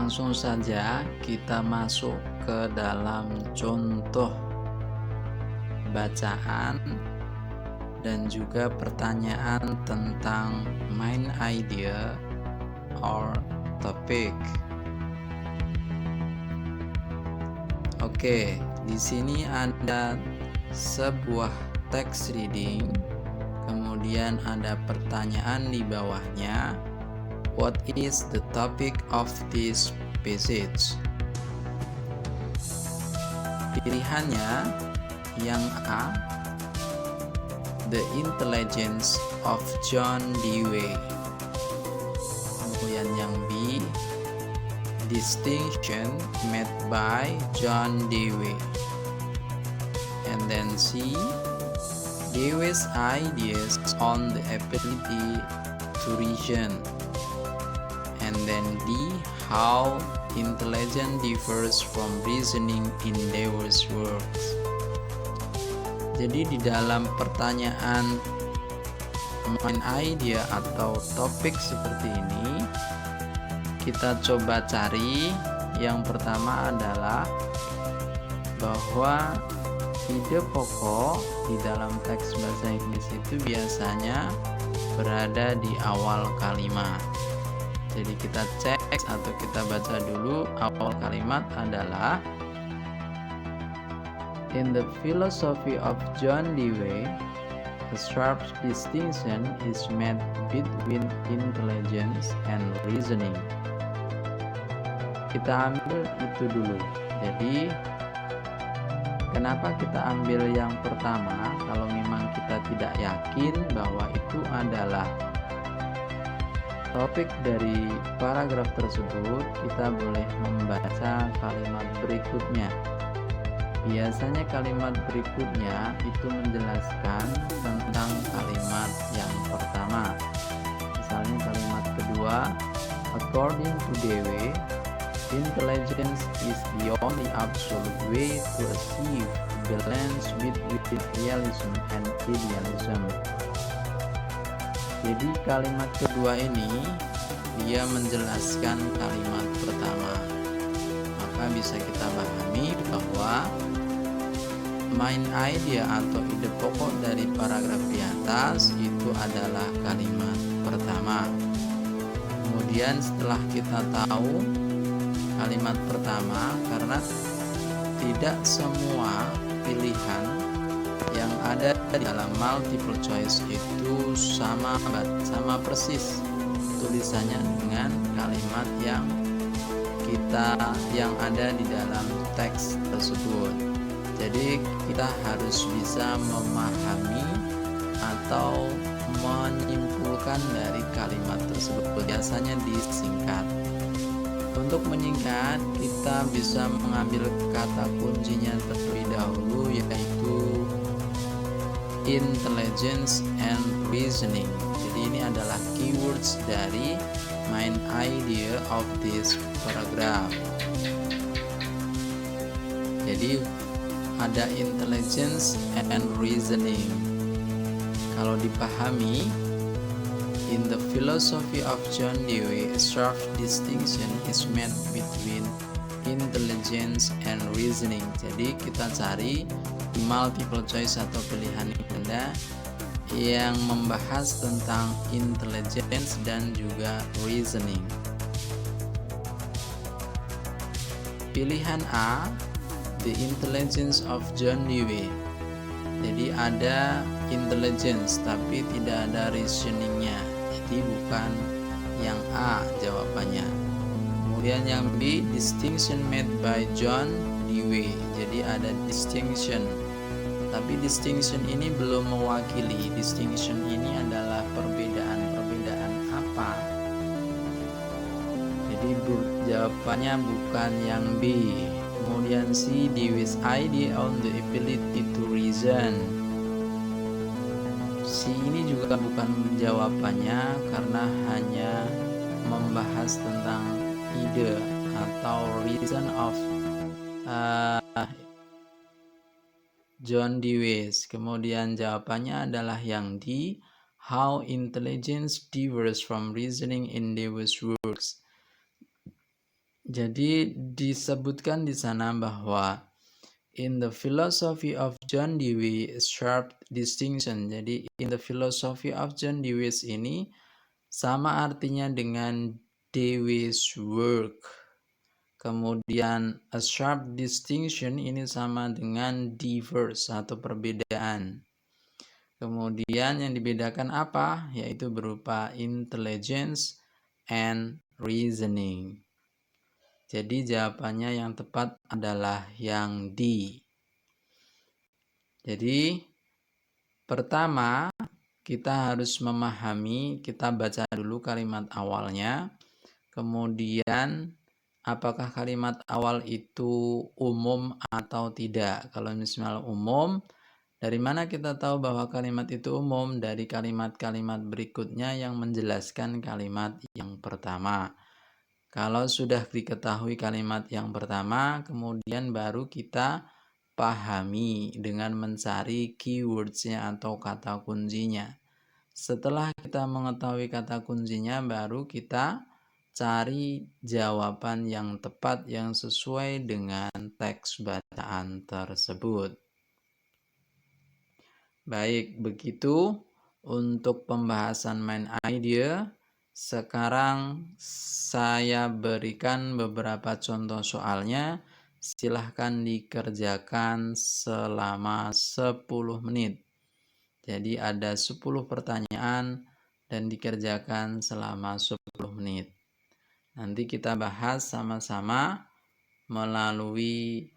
Langsung saja kita masuk ke dalam contoh bacaan dan juga pertanyaan tentang main idea or topic. Oke, di sini ada sebuah text reading, kemudian ada pertanyaan di bawahnya. What is the topic of this passage? Pilihannya yang A, The Intelligence of John Dewey. Kemudian yang B, Distinction made by John Dewey. And then C, Dewey's ideas on the ability to reason. And then D, how intelligence differs from reasoning in Dewey's works. Jadi di dalam pertanyaan main idea atau topik seperti ini, kita coba cari. Yang pertama adalah bahwa ide pokok di dalam teks bahasa Inggris itu biasanya berada di awal kalimat. Jadi kita cek atau kita baca dulu awal kalimat adalah In the philosophy of John Dewey, a sharp distinction is made between intelligence and reasoning. Kita ambil itu dulu. Jadi kenapa kita ambil yang pertama? Kalau memang kita tidak yakin bahwa itu adalah topik dari paragraf tersebut, kita boleh membaca kalimat berikutnya. Biasanya kalimat berikutnya itu menjelaskan tentang kalimat yang pertama. Misalnya kalimat kedua, according to Dewey, intelligence is the only absolute way to achieve balance between realism and idealism. Jadi kalimat kedua ini dia menjelaskan kalimat pertama. Maka bisa kita pahami bahwa main idea atau ide pokok dari paragraf di atas itu adalah kalimat pertama. Kemudian setelah kita tahu kalimat pertama, karena tidak semua pilihan yang ada di dalam multiple choice itu sama persis tulisannya dengan kalimat yang ada di dalam teks tersebut. Jadi kita harus bisa memahami atau menyimpulkan dari kalimat tersebut. Biasanya disingkat. Untuk menyingkat, kita bisa mengambil kata kuncinya terlebih dahulu, yaitu intelligence and reasoning. Jadi ini adalah keywords dari main idea of this paragraph. Jadi ada intelligence and reasoning. Kalau dipahami, in the philosophy of John Dewey, a sharp distinction is made between intelligence and reasoning. Jadi kita cari multiple choice atau pilihan ganda yang membahas tentang intelligence dan juga reasoning. Pilihan A, the intelligence of John Dewey. Jadi ada intelligence tapi tidak ada reasoningnya. Jadi bukan yang A jawabannya. Kemudian yang B, distinction made by John Dewey. Jadi ada distinction, tapi distinction ini belum mewakili. Distinction ini adalah perbedaan apa? Jadi jawabannya bukan yang B. Kemudian C, Dewey's idea on the ability to reason. C ini juga bukan jawabannya karena hanya membahas tentang ide atau reason of John Dewey. Kemudian jawabannya adalah yang D, how intelligence differs from reasoning in Dewey's works. Jadi disebutkan di sana bahwa in the philosophy of John Dewey sharp distinction. Jadi in the philosophy of John Dewey ini sama artinya dengan Dewey's work. Kemudian a sharp distinction ini sama dengan diverse atau perbedaan. Kemudian yang dibedakan apa? Yaitu berupa intelligence and reasoning. Jadi jawabannya yang tepat adalah yang D. Jadi pertama kita harus memahami, kita baca dulu kalimat awalnya. Kemudian apakah kalimat awal itu umum atau tidak? Kalau misalnya umum, dari mana kita tahu bahwa kalimat itu umum? Dari kalimat-kalimat berikutnya yang menjelaskan kalimat yang pertama. Kalau sudah diketahui kalimat yang pertama, kemudian baru kita pahami dengan mencari keywords-nya atau kata kuncinya. Setelah kita mengetahui kata kuncinya, baru kita cari jawaban yang tepat yang sesuai dengan teks bacaan tersebut. Baik, begitu untuk pembahasan main idea. Sekarang saya berikan beberapa contoh soalnya. Silahkan dikerjakan selama 10 menit. Jadi ada 10 pertanyaan dan dikerjakan selama 10 menit. Nanti kita bahas sama-sama melalui